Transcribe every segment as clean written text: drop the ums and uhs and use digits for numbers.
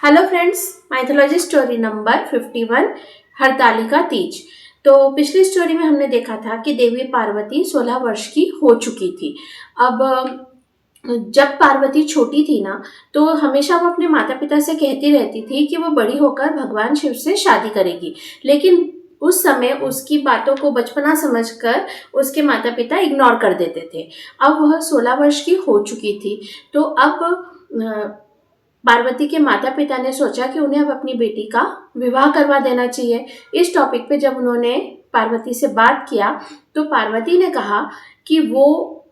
Hello friends, mythology story number 51 Hartalika Teej. तो पिछली story में हमने देखा था कि देवी पार्वती 16 वर्ष की हो चुकी थी। अब जब पार्वती छोटी थी ना, तो हमेशा वो अपने माता पिता से कहती रहती थी कि वो बड़ी होकर भगवान शिव से शादी करेगी। लेकिन उस समय उसकी बातों को बचपना समझकर उसके माता पिता इग्नोर कर देते थे। अब वह 16 वर्ष की हो चुकी थी, तो अब पार्वती के माता पिता ने सोचा कि उन्हें अब अपनी बेटी का विवाह करवा देना चाहिए। इस टॉपिक पे जब उन्होंने पार्वती से बात किया, तो पार्वती ने कहा कि वो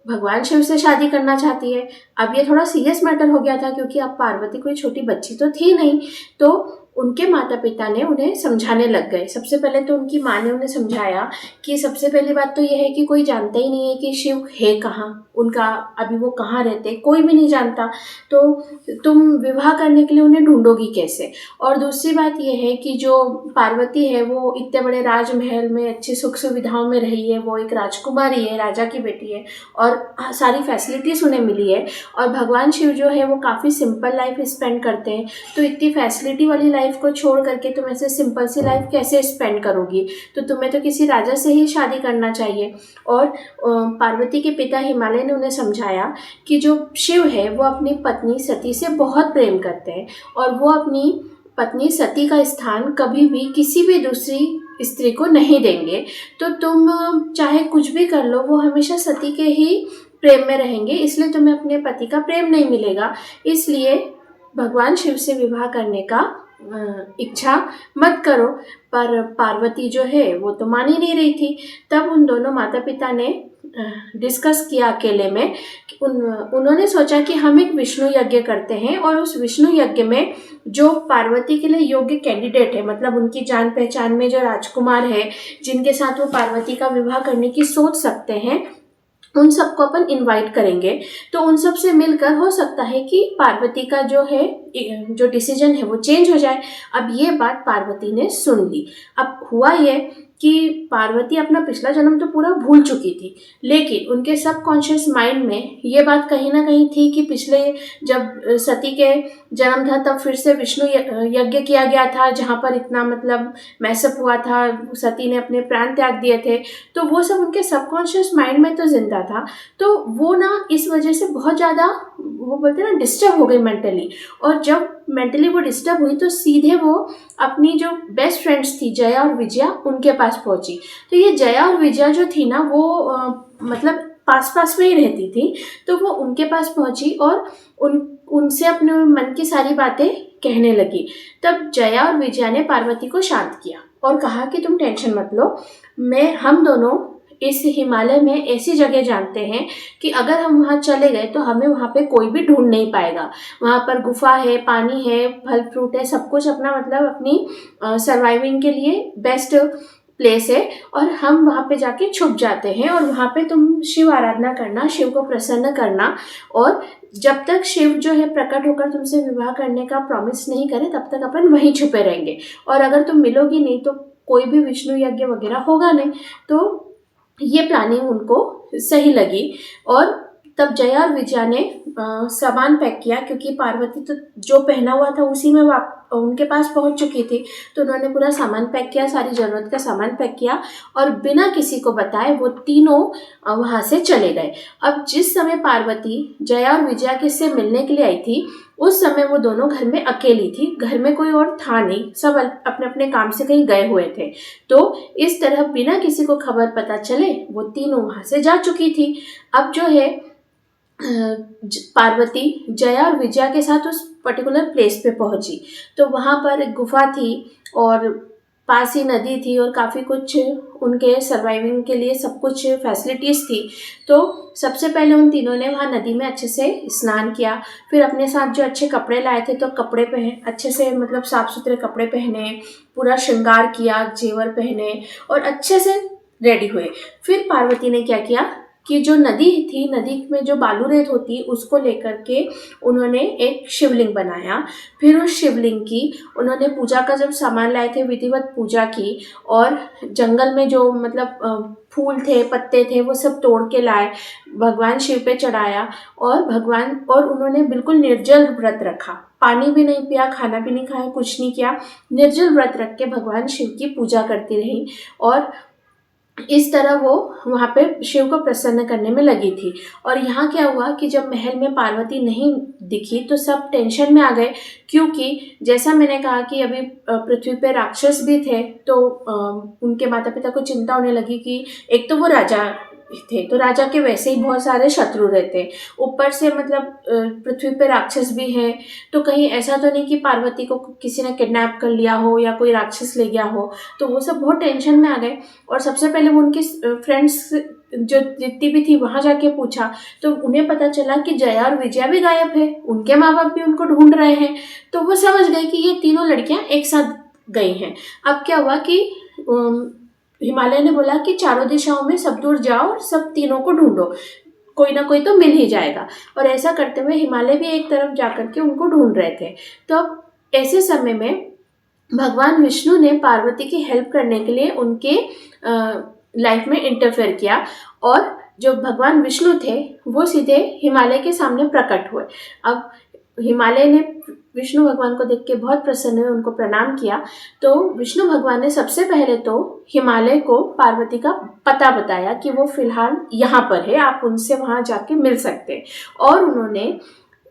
भगवान शिव से शादी करना चाहती है। अब ये थोड़ा सीरियस मैटर हो गया था, क्योंकि अब पार्वती कोई छोटी बच्ची तो थी नहीं। तो उनके माता पिता ने उन्हें समझाने लग गए। सबसे पहले तो उनकी माँ ने उन्हें समझाया कि सबसे पहली बात तो यह है कि कोई जानता ही नहीं है कि शिव है कहाँ, उनका अभी वो कहाँ रहते, कोई भी नहीं जानता। तो तुम विवाह करने के लिए उन्हें ढूंढोगी कैसे। और दूसरी बात यह है कि जो पार्वती है वो इतने बड़े राजमहल में अच्छी सुख सुविधाओं में रही है, वो एक राजकुमारी है, राजा की बेटी है, और सारी फैसिलिटीज़ उन्हें मिली है। और भगवान शिव जो है वो काफ़ी सिंपल लाइफ स्पेंड करते हैं। तो इतनी फैसिलिटी वाली लाइफ को छोड़ करके तुम ऐसे सिंपल सी लाइफ कैसे स्पेंड करोगी। तो तुम्हें तो किसी राजा से ही शादी करना चाहिए। और पार्वती के पिता हिमालय ने उन्हें समझाया कि जो शिव है वो अपनी पत्नी सती से बहुत प्रेम करते हैं, और वो अपनी पत्नी सती का स्थान कभी भी किसी भी दूसरी स्त्री को नहीं देंगे। तो तुम चाहे कुछ भी कर लो, वो हमेशा सती के ही प्रेम में रहेंगे, इसलिए तुम्हें अपने पति का प्रेम नहीं मिलेगा। इसलिए भगवान शिव से विवाह करने का इच्छा मत करो। पर पार्वती जो है वो तो मान ही नहीं रही थी। तब उन दोनों माता पिता ने डिस्कस किया अकेले में। उन्होंने सोचा कि हम एक विष्णु यज्ञ करते हैं, और उस विष्णु यज्ञ में जो पार्वती के लिए योग्य कैंडिडेट है, मतलब उनकी जान पहचान में जो राजकुमार है जिनके साथ वो पार्वती का विवाह करने की सोच सकते हैं, उन सबको अपन इनवाइट करेंगे। तो उन सब से मिलकर हो सकता है कि पार्वती का जो है जो डिसीजन है वो चेंज हो जाए। अब ये बात पार्वती ने सुन ली। अब हुआ ये कि पार्वती अपना पिछला जन्म तो पूरा भूल चुकी थी, लेकिन उनके सबकॉन्शियस माइंड में ये बात कहीं ना कहीं थी कि पिछले जब सती के जन्म था तब फिर से विष्णु यज्ञ किया गया था, जहाँ पर इतना मतलब मैसअप हुआ था, सती ने अपने प्राण त्याग दिए थे। तो वो सब उनके सबकॉन्शियस माइंड में तो जिंदा था। तो वो ना इस वजह से बहुत ज़्यादा, वो बोलते हैं ना, डिस्टर्ब हो गई मेंटली। और जब मेंटली वो डिस्टर्ब हुई तो सीधे वो अपनी जो बेस्ट फ्रेंड्स थी जया और विजया, उनके पास पहुंची। तो ये जया और विजया जो थी ना, वो मतलब पास पास में ही रहती थी। तो वो उनके पास पहुंची और उनसे अपने मन की सारी बातें कहने लगी। तब जया और विजया ने पार्वती को शांत किया और कहा कि तुम टेंशन मत लो, हम दोनों इस हिमालय में ऐसी जगह जानते हैं कि अगर हम वहाँ चले गए तो हमें वहाँ पे कोई भी ढूंढ नहीं पाएगा। वहाँ पर गुफा है, पानी है, फल फ्रूट है, सब कुछ अपना मतलब अपनी सर्वाइविंग के लिए बेस्ट प्लेस है। और हम वहाँ पे जाके छुप जाते हैं, और वहाँ पे तुम शिव आराधना करना, शिव को प्रसन्न करना, और जब तक शिव जो है प्रकट होकर तुमसे विवाह करने का प्रॉमिस नहीं करे तब तक अपन वहीं छुपे रहेंगे। और अगर तुम मिलोगी नहीं तो कोई भी विष्णु यज्ञ वगैरह होगा नहीं। तो ये प्लानिंग उनको सही लगी। और तब जया और विजया ने सामान पैक किया, क्योंकि पार्वती तो जो पहना हुआ था उसी में उनके पास पहुंच चुकी थी। तो उन्होंने पूरा सामान पैक किया, सारी ज़रूरत का सामान पैक किया, और बिना किसी को बताए वो तीनों वहाँ से चले गए। अब जिस समय पार्वती जया और विजया के से मिलने के लिए आई थी, उस समय वो दोनों घर में अकेली थी। घर में कोई और था नहीं, सब अपने अपने काम से कहीं गए हुए थे। तो इस तरह बिना किसी को खबर पता चले वो तीनों वहाँ से जा चुकी थी। अब जो है पार्वती जया और विजया के साथ उस पर्टिकुलर प्लेस पे पहुंची। तो वहाँ पर एक गुफा थी और पास ही नदी थी, और काफ़ी कुछ उनके सर्वाइविंग के लिए सब कुछ फैसिलिटीज़ थी। तो सबसे पहले उन तीनों ने वहाँ नदी में अच्छे से स्नान किया। फिर अपने साथ जो अच्छे कपड़े लाए थे तो कपड़े अच्छे से मतलब साफ़ सुथरे कपड़े पहने, पूरा श्रृंगार किया, जेवर पहने और अच्छे से रेडी हुए। फिर पार्वती ने क्या किया कि जो नदी थी, नदी में जो बालू रेत होती उसको लेकर के उन्होंने एक शिवलिंग बनाया। फिर उस शिवलिंग की उन्होंने पूजा का जब सामान लाए थे विधिवत पूजा की, और जंगल में जो मतलब फूल थे, पत्ते थे, वो सब तोड़ के लाए, भगवान शिव पे चढ़ाया। और उन्होंने बिल्कुल निर्जल व्रत रखा पानी भी नहीं पिया, खाना भी नहीं खाया, कुछ नहीं किया, निर्जल व्रत रख के भगवान शिव की पूजा करती रही और इस तरह वो वहाँ पे शिव को प्रसन्न करने में लगी थी। और यहाँ क्या हुआ कि जब महल में पार्वती नहीं दिखी तो सब टेंशन में आ गए, क्योंकि जैसा मैंने कहा कि अभी पृथ्वी पे राक्षस भी थे, तो उनके माता पिता को चिंता होने लगी कि एक तो वो राजा थे, तो राजा के वैसे ही बहुत सारे शत्रु रहते, ऊपर से मतलब पृथ्वी पे राक्षस भी है, तो कहीं ऐसा तो नहीं कि पार्वती को किसी ने किडनैप कर लिया हो या कोई राक्षस ले गया हो। तो वो सब बहुत टेंशन में आ गए और सबसे पहले वो उनके फ्रेंड्स जो जितनी भी थी वहाँ जाके पूछा, तो उन्हें पता चला कि जया और विजया भी गायब है, उनके माँ बाप भी उनको ढूंढ रहे हैं। तो वो समझ गए कि ये तीनों लड़कियां एक साथ गई हैं। अब क्या हुआ कि हिमालय ने बोला कि चारों दिशाओं में सब दूर जाओ और सब तीनों को ढूंढो, कोई ना कोई तो मिल ही जाएगा। और ऐसा करते हुए हिमालय भी एक तरफ जाकर के उनको ढूंढ रहे थे। तो अब ऐसे समय में भगवान विष्णु ने पार्वती की हेल्प करने के लिए उनके लाइफ में इंटरफेयर किया और जो भगवान विष्णु थे वो सीधे हिमालय के सामने प्रकट हुए। अब हिमालय ने विष्णु भगवान को देख के बहुत प्रसन्न हुए, उनको प्रणाम किया। तो विष्णु भगवान ने सबसे पहले तो हिमालय को पार्वती का पता बताया कि वो फिलहाल यहाँ पर है, आप उनसे वहाँ जाके मिल सकते हैं। और उन्होंने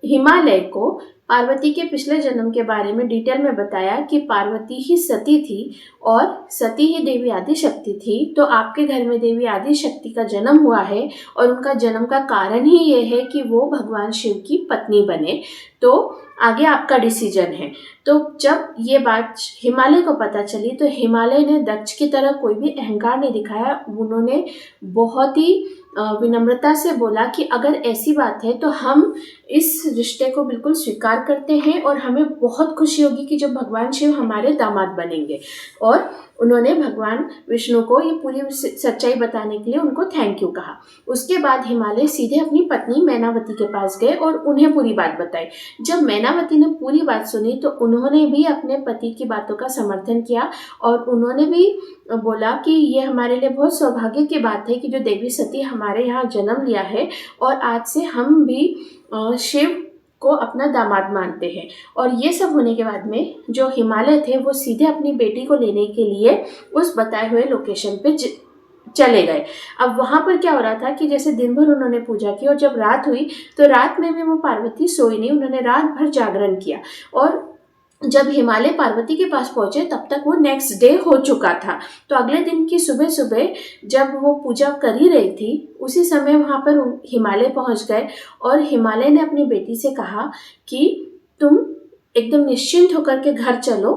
हिमालय को पार्वती के पिछले जन्म के बारे में डिटेल में बताया कि पार्वती ही सती थी और सती ही देवी आदिशक्ति थी। तो आपके घर में देवी आदिशक्ति का जन्म हुआ है और उनका जन्म का कारण ही ये है कि वो भगवान शिव की पत्नी बने। तो आगे आपका डिसीजन है। तो जब ये बात हिमालय को पता चली तो हिमालय ने दक्ष की तरह कोई भी अहंकार नहीं दिखाया। उन्होंने बहुत ही विनम्रता से बोला कि अगर ऐसी बात है तो हम इस रिश्ते को बिल्कुल स्वीकार करते हैं और हमें बहुत खुशी होगी कि जब भगवान शिव हमारे दामाद बनेंगे। और उन्होंने भगवान विष्णु को ये पूरी सच्चाई बताने के लिए उनको थैंक यू कहा। उसके बाद हिमालय सीधे अपनी पत्नी मैनावती के पास गए और उन्हें पूरी बात बताई। जब मैनावती ने पूरी बात सुनी तो उन्होंने भी अपने पति की बातों का समर्थन किया और उन्होंने भी बोला कि ये हमारे लिए बहुत सौभाग्य की बात है कि जो देवी सती हमारे यहाँ जन्म लिया है और आज से हम भी शिव को अपना दामाद मानते हैं। और ये सब होने के बाद में जो हिमालय थे वो सीधे अपनी बेटी को लेने के लिए उस बताए हुए लोकेशन पे चले गए। अब वहाँ पर क्या हो रहा था कि जैसे दिन भर उन्होंने पूजा की और जब रात हुई तो रात में भी वो पार्वती सोई नहीं, उन्होंने रात भर जागरण किया। और जब हिमालय पार्वती के पास पहुंचे तब तक वो नेक्स्ट डे हो चुका था। तो अगले दिन की सुबह सुबह जब वो पूजा कर ही रही थी उसी समय वहाँ पर हिमालय पहुंच गए और हिमालय ने अपनी बेटी से कहा कि तुम एकदम निश्चिंत होकर के घर चलो,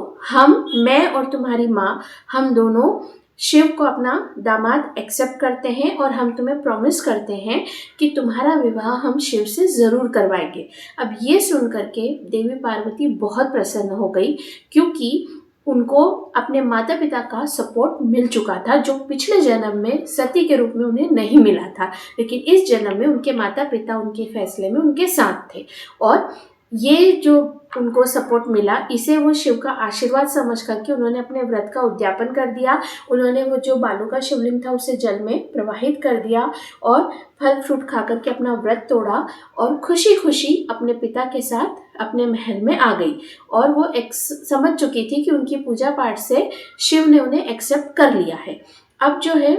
मैं और तुम्हारी माँ, हम दोनों शिव को अपना दामाद एक्सेप्ट करते हैं और हम तुम्हें प्रॉमिस करते हैं कि तुम्हारा विवाह हम शिव से ज़रूर करवाएंगे। अब ये सुन करके देवी पार्वती बहुत प्रसन्न हो गई, क्योंकि उनको अपने माता पिता का सपोर्ट मिल चुका था जो पिछले जन्म में सती के रूप में उन्हें नहीं मिला था, लेकिन इस जन्म में उनके माता पिता उनके फैसले में उनके साथ थे। और ये जो उनको सपोर्ट मिला इसे वो शिव का आशीर्वाद समझ करके उन्होंने अपने व्रत का उद्यापन कर दिया। उन्होंने वो जो बालू का शिवलिंग था उसे जल में प्रवाहित कर दिया और फल फ्रूट खा करके अपना व्रत तोड़ा और खुशी खुशी अपने पिता के साथ अपने महल में आ गई। और वो समझ चुकी थी कि उनकी पूजा पाठ से शिव ने उन्हें एक्सेप्ट कर लिया है। अब जो है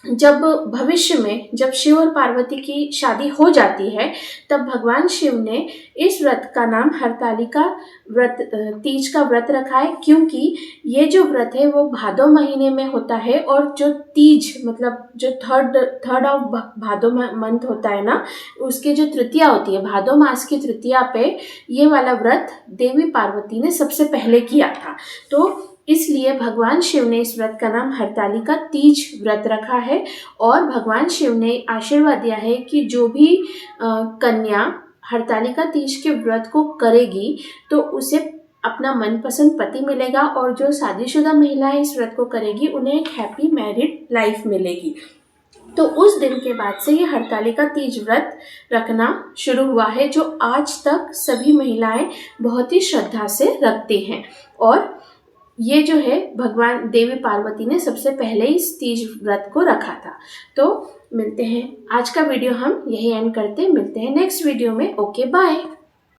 जब भविष्य में जब शिव और पार्वती की शादी हो जाती है तब भगवान शिव ने इस व्रत का नाम हरतालिका व्रत, तीज का व्रत रखा है, क्योंकि ये जो व्रत है वो भादो महीने में होता है और जो तीज मतलब जो थर्ड ऑफ भादो मंथ होता है ना, उसके जो तृतीया होती है, भादो मास की तृतीया पे ये वाला व्रत देवी पार्वती ने सबसे पहले किया था। तो इसलिए भगवान शिव ने इस व्रत का नाम हरतालिका तीज व्रत रखा है। और भगवान शिव ने आशीर्वाद दिया है कि जो भी कन्या हरतालिका तीज के व्रत को करेगी तो उसे अपना मनपसंद पति मिलेगा और जो शादीशुदा महिलाएं इस व्रत को करेगी उन्हें एक हैप्पी मैरिड लाइफ मिलेगी। तो उस दिन के बाद से ये हरतालिका तीज व्रत रखना शुरू हुआ है, जो आज तक सभी महिलाएं बहुत ही श्रद्धा से रखती हैं। और ये जो है भगवान देवी पार्वती ने सबसे पहले इस तीज व्रत को रखा था। तो मिलते हैं, आज का वीडियो हम यही एंड करते हैं, मिलते हैं नेक्स्ट वीडियो में। Okay bye.